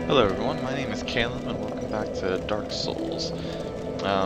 Hello everyone, my name is Caleb and welcome back to Dark Souls.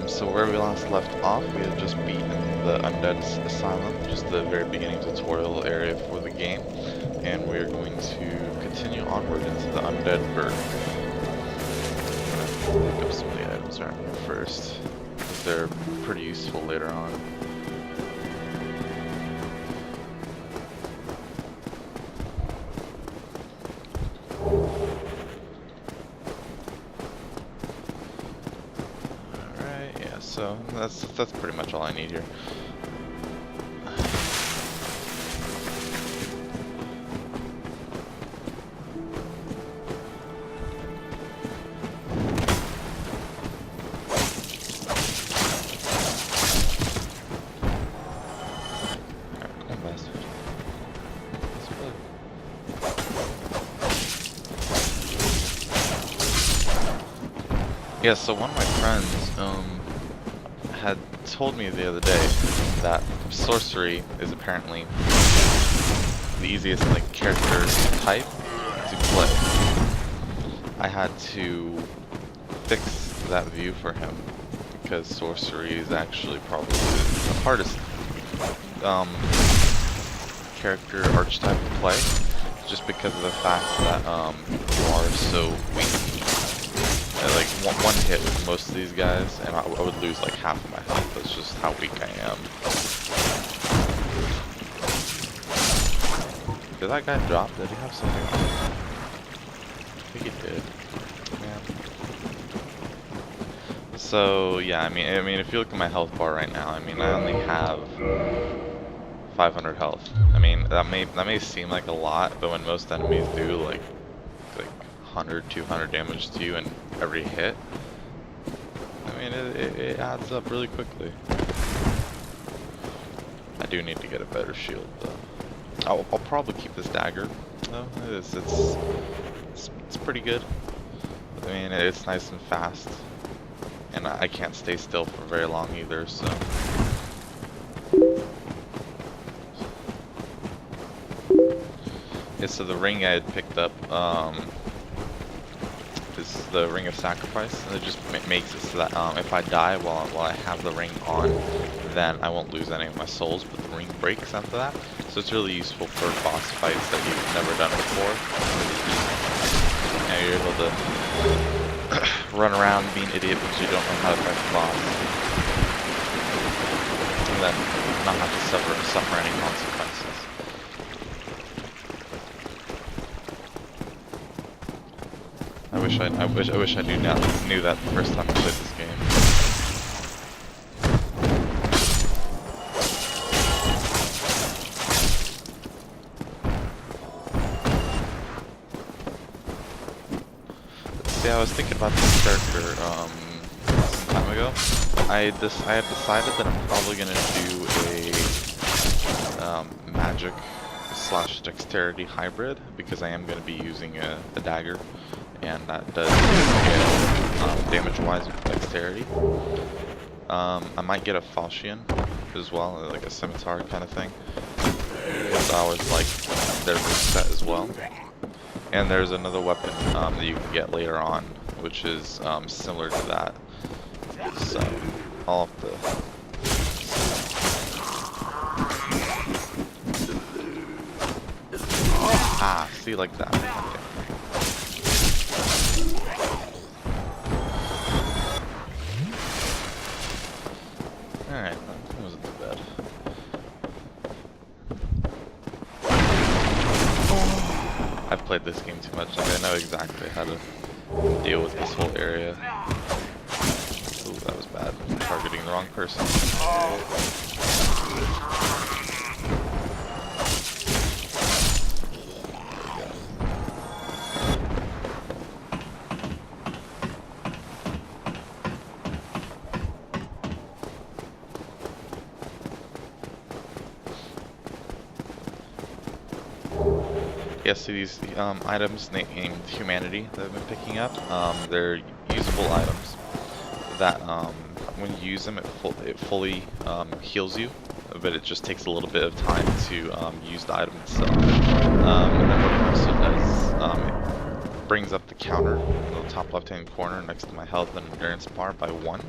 So where we last left off, we had just beaten the Undead Asylum, just the very beginning tutorial area for the game, and we are going to continue onward into the Undead Burg. I'm going to pick up some of the items around here first, because they're pretty useful later on. So that's pretty much all I need here. Yeah, so one of my friends had told me the other day that sorcery is apparently the easiest character type to play. I had to fix that view for him because sorcery is actually probably the hardest character archetype to play, just because of the fact that you are so weak. Like one hit with most of these guys, and I would lose like half of my health. That's just how weak I am. Did that guy drop? Did he have something on him? I think he did. Man. So yeah, I mean, if you look at my health bar right now, I mean, I only have 500 health. I mean, that may seem like a lot, but when most enemies do like 100, 200 damage to you in every hit, I mean, it adds up really quickly. I do need to get a better shield though. I'll probably keep this dagger though. It's pretty good. I mean, it's nice and fast, and I can't stay still for very long either, so. Yeah, so the ring I had picked up, is the Ring of Sacrifice, and it just makes it so that if I die while I have the ring on, then I won't lose any of my souls, but the ring breaks after that. So it's really useful for boss fights that you've never done before. And you're able to run around being an idiot because you don't know how to fight the boss, and then not have to suffer any consequences. I wish I knew that the first time I played this game. See, I was thinking about this character some time ago. I had decided that I'm probably gonna do a magic / dexterity hybrid, because I am gonna be using a dagger. And that does damage-wise with dexterity. I might get a falchion as well, like a scimitar kind of thing. Because I always like their set as well. And there's another weapon that you can get later on, which is similar to that. So I'll have to. Ah, see, like that. Okay. Alright, that wasn't too bad. I've played this game too much, like I know exactly how to deal with this whole area. Ooh, that was bad. I'm targeting the wrong person. Yeah, so these items named Humanity that I've been picking up, they're usable items that when you use them, it fully heals you, but it just takes a little bit of time to use the item itself. And then what it also does, brings up the counter in the top left-hand corner next to my health and endurance bar by 1.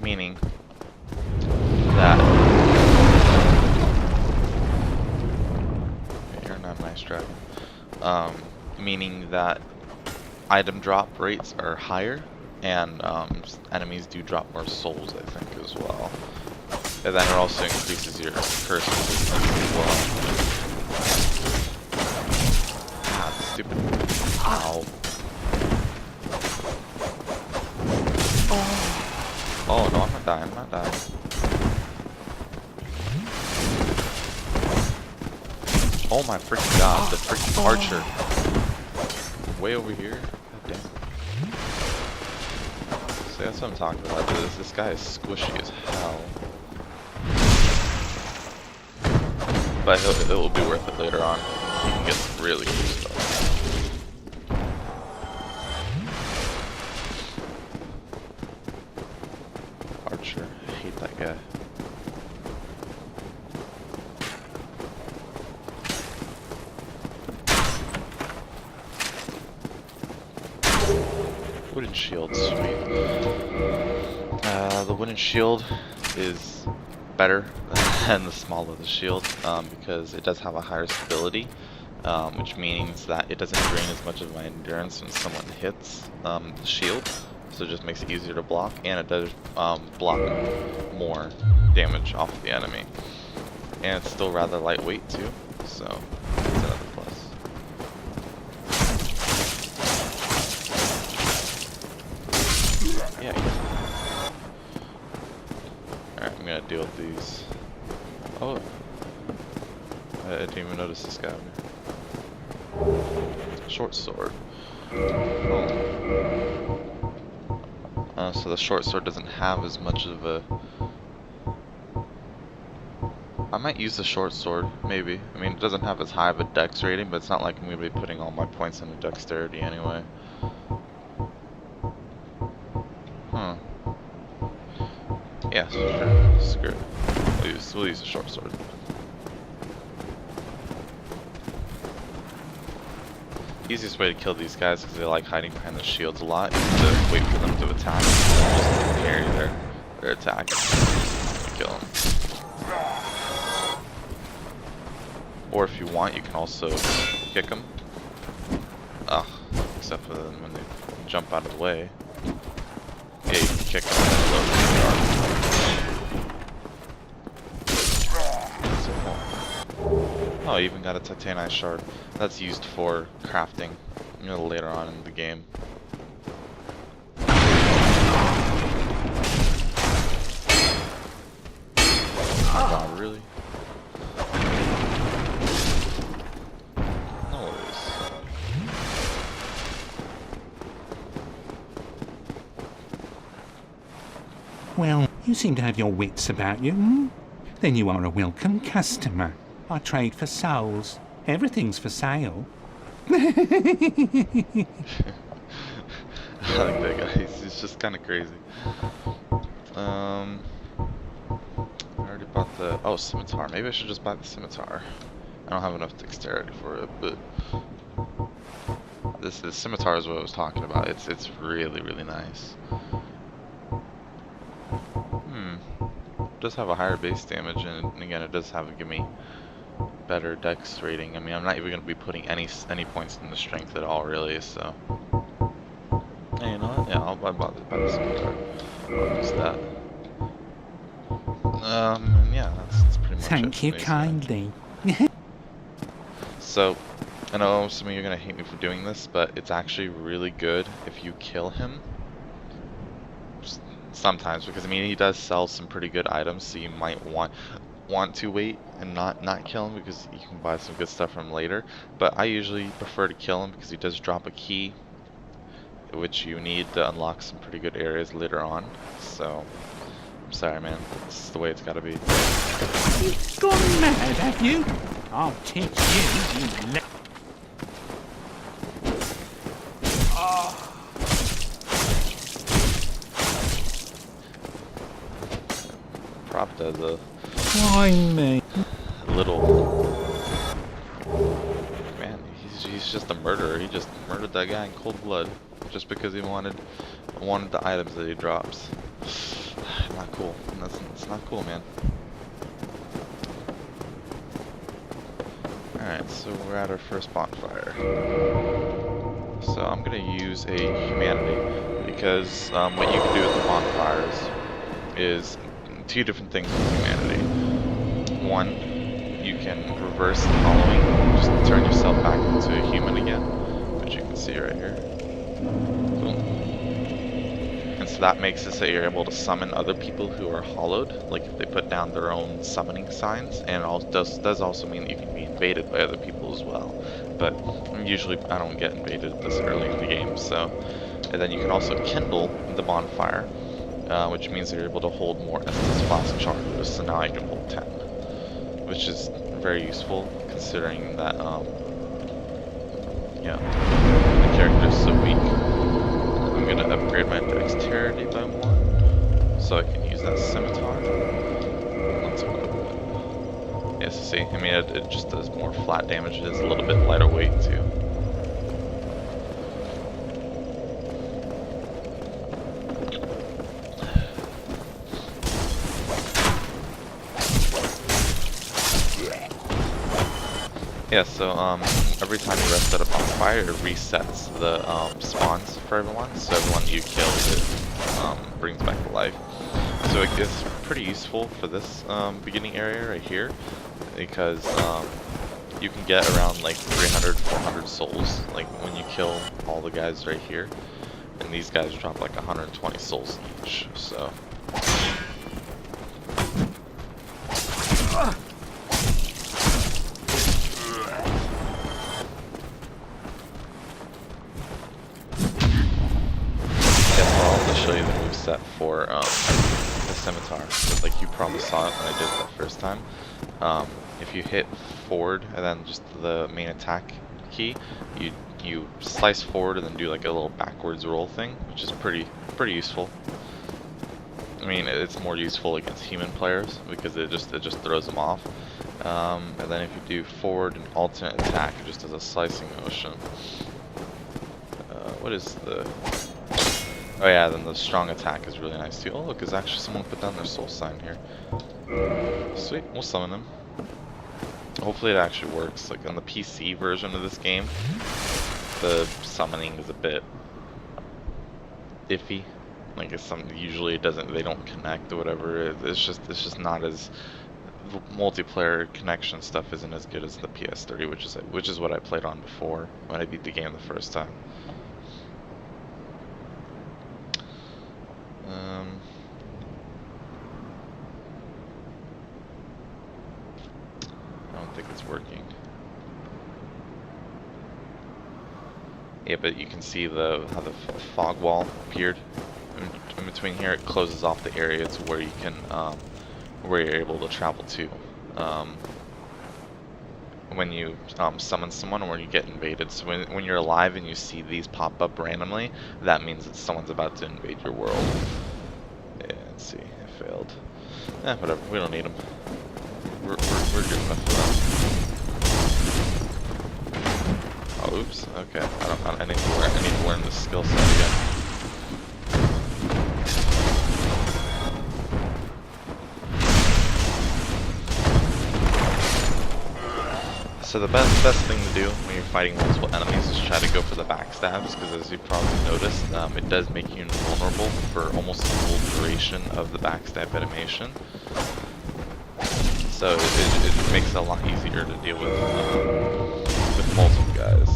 Meaning that you're not a nice dragon. Meaning that item drop rates are higher, and enemies do drop more souls, I think, as well. And then it also increases your curse resistance as well. Ah, stupid. Ow. Oh no, I'm not dying, I'm not dying. Oh my freaking god, the freaking archer. Way over here. God damn. See, that's what I'm talking about. This guy is squishy as hell. But it will be worth it later on. You can get some really cool stuff. Archer, I hate that guy. Wooden shield, sweet. The wooden shield is better than the small of the shield because it does have a higher stability, which means that it doesn't drain as much of my endurance when someone hits the shield, so it just makes it easier to block, and it does block more damage off of the enemy. And it's still rather lightweight too, so that's another plus. Yeah. Alright, I'm gonna deal with these. Oh. I didn't even notice this guy. Short sword. Oh. So the short sword doesn't have as much of a... I might use the short sword, maybe. I mean, it doesn't have as high of a dex rating, but it's not like I'm going to be putting all my points into dexterity anyway. Huh. Yeah, sure. Screw it. We'll use the short sword. Easiest way to kill these guys, because they like hiding behind the shields a lot, is to wait for them to attack. Just parry their attack and kill them. Or if you want, you can also kick them. Ugh, except for when they jump out of the way. Yeah, you can kick them. Oh, I even got a titanite shard. That's used for crafting, you know, later on in the game. Oh god, really? No worries. Well, you seem to have your wits about you, hmm? Then you are a welcome customer. I trade for souls. Everything's for sale. I like that guy. He's just kind of crazy. I already bought the... Oh, scimitar. Maybe I should just buy the scimitar. I don't have enough dexterity for it, but... This scimitar is what I was talking about. It's really, really nice. It does have a higher base damage, and again, it does have a gimme better dex rating. I mean, I'm not even going to be putting any points in the strength at all, really, so... Hey, you know what? Yeah, I'll buy the scimitar. I'll use that. Yeah, that's pretty much it. Thank you kindly. So, I know some of you are going to hate me for doing this, but it's actually really good if you kill him. Sometimes, because I mean, he does sell some pretty good items, so you might want to wait and not kill him, because you can buy some good stuff from him later. But I usually prefer to kill him because he does drop a key, which you need to unlock some pretty good areas later on. So, I'm sorry, man. This is the way it's got to be. You've gone mad, have you? I'll teach you, you Pravda, the Why me? little man, he's he's just a murderer. He just murdered that guy in cold blood just because he wanted the items that he drops. Not cool. That's not cool, man. Alright, so we're at our first bonfire. So I'm gonna use a humanity because what you can do with the bonfires is two different things with humanity. One, you can reverse the following, just turn yourself back into a human again, which you can see right here. Cool. And so that makes it so you're able to summon other people who are hollowed, like if they put down their own summoning signs, and it does also mean that you can be invaded by other people as well. But usually I don't get invaded this early in the game, so. And then you can also kindle the bonfire, which means that you're able to hold more Estus Flask charges, so now I can hold 10. Which is very useful, considering that, yeah, the character is so weak. I'm gonna upgrade my dexterity by 1, so I can use that scimitar. Let's go. Yeah, so see, I mean, it just does more flat damage. It is a little bit lighter weight, too. Yeah, so every time you rest at a bonfire, it resets the spawns for everyone. So everyone you kill, it brings back to life. So it gets pretty useful for this beginning area right here, because you can get around like 300, 400 souls, like when you kill all the guys right here. And these guys drop like 120 souls each, so. Show you the moveset for the scimitar. So, like you probably saw it when I did it that first time. If you hit forward and then just the main attack key, you slice forward and then do like a little backwards roll thing, which is pretty useful. I mean, it's more useful against human players because it just throws them off. And then if you do forward and alternate attack, it just does a slicing motion. What is the? Oh yeah, then the strong attack is really nice too. Oh look, there's actually someone put down their soul sign here. Sweet, we'll summon them. Hopefully it actually works. Like on the PC version of this game, the summoning is a bit iffy. Like it's usually they don't connect or whatever. It's just not as multiplayer connection stuff isn't as good as the PS3, which is what I played on before when I beat the game the first time. I don't think it's working. Yeah, but you can see how the fog wall appeared in between here. It closes off the area to where you can, where you're able to travel to. When you summon someone or when you get invaded. So when you're alive and you see these pop up randomly, that means that someone's about to invade your world. Yeah, let's see, it failed. Whatever, we don't need them. We're good enough for that. Oh, oops. Okay, I need to learn this skill set again. So the best thing to do when you're fighting multiple enemies is try to go for the backstabs, because as you probably noticed, it does make you invulnerable for almost the full duration of the backstab animation. So it makes it a lot easier to deal with multiple guys.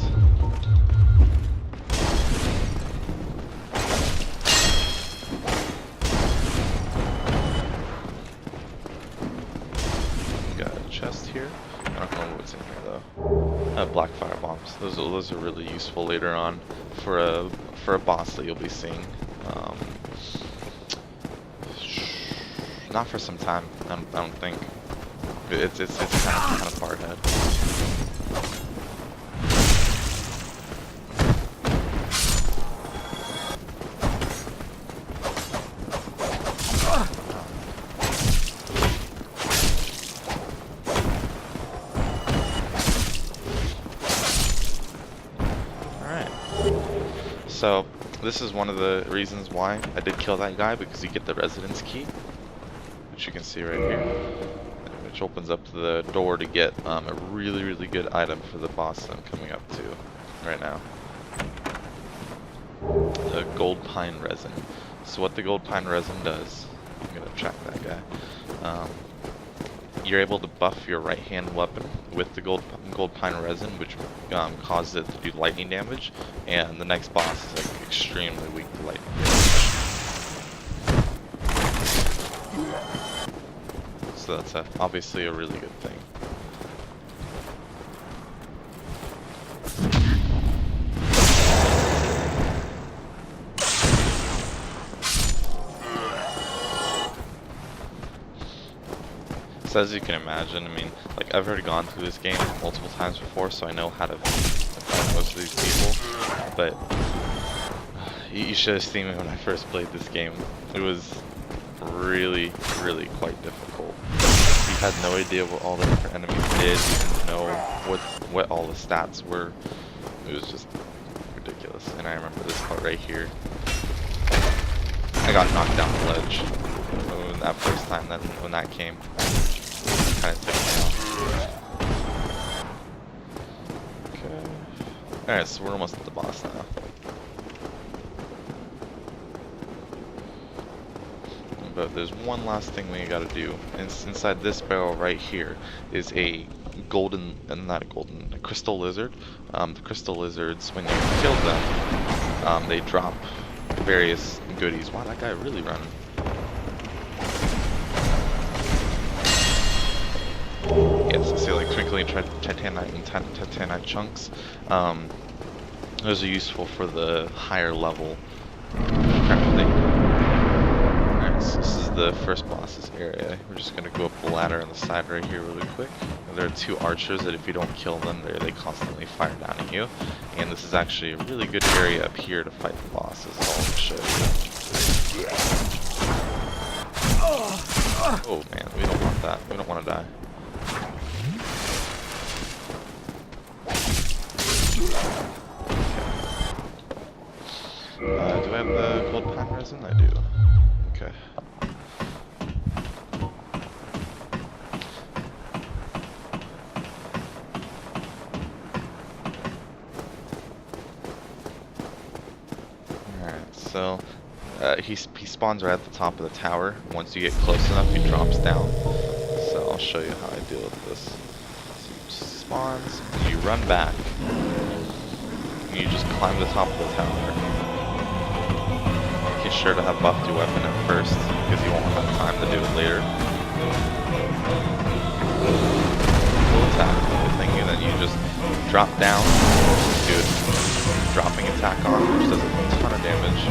Got a chest here. I don't know what's in here though. Black fire bombs. Those are really useful later on for a boss that you'll be seeing. Not for some time. I don't think. It's kind of far ahead. Alright. So, this is one of the reasons why I did kill that guy, because you get the residence key, which you can see right here, which opens up the door to get a really, really good item for the boss that I'm coming up to right now. The gold pine resin. So what the gold pine resin does, I'm going to track that guy. You're able to buff your right hand weapon with the gold pine resin, which causes it to do lightning damage, and the next boss is like extremely weak to lightning damage. So that's obviously a really good thing. So as you can imagine, I mean, like I've already gone through this game multiple times before, so I know how to fight most of these people. But you should have seen me when I first played this game. It was really, really quite difficult. You had no idea what all the different enemies did. You didn't know what all the stats were. It was just ridiculous. And I remember this part right here. I got knocked down the ledge that first time when that came. Kind of took me out. Okay. Alright, so we're almost at the boss now. But there's one last thing we gotta do. Inside this barrel right here is a crystal lizard. The crystal lizards, when you kill them, they drop various goodies. Wow, that guy really running. Yes, see like twinkling titanite and titanite chunks. Those are useful for the higher level kind of thing. Alright, so this is the first boss's area. We're just gonna go up the ladder on the side right here really quick. There are two archers that if you don't kill them, they constantly fire down at you. And this is actually a really good area up here to fight the boss, is all I'm show you. Oh man, we don't want that. We don't want to die. Do I have the gold pine resin? I do. Okay. Alright, so he spawns right at the top of the tower. Once you get close enough, he drops down. So I'll show you how I deal with this. So he spawns, you run back, and you just climb the top of the tower. Make sure to have buffed your weapon at first, because you won't have time to do it later. Full attack, the thing, and then you just drop down, do a dropping attack on, which does a ton of damage.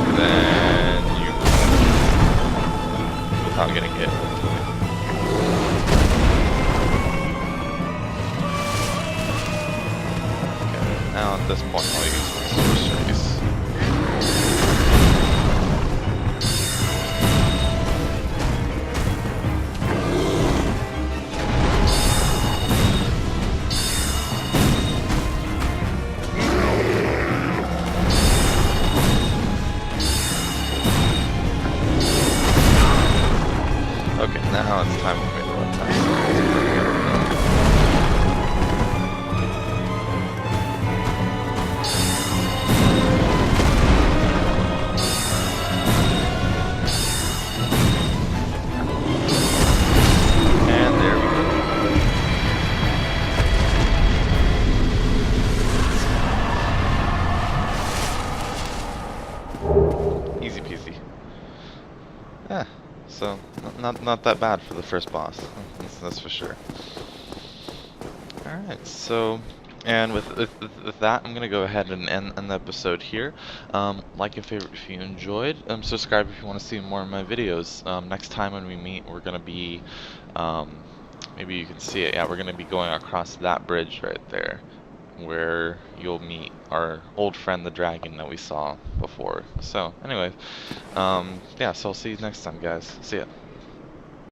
And then you without getting hit. Okay, now at this point I'll use my sorceries. Okay, now it's time for me to run past. And there we go. Easy peasy. Yeah. So, not that bad for the first boss, that's for sure. Alright, so, and with that, I'm going to go ahead and end the episode here. Like and favorite if you enjoyed, subscribe if you want to see more of my videos. Next time when we meet, we're going to be, maybe you can see it, yeah, we're going to be going across that bridge right there, where you'll meet our old friend the dragon that we saw before. So anyway, yeah, so I'll see you next time, guys. See ya.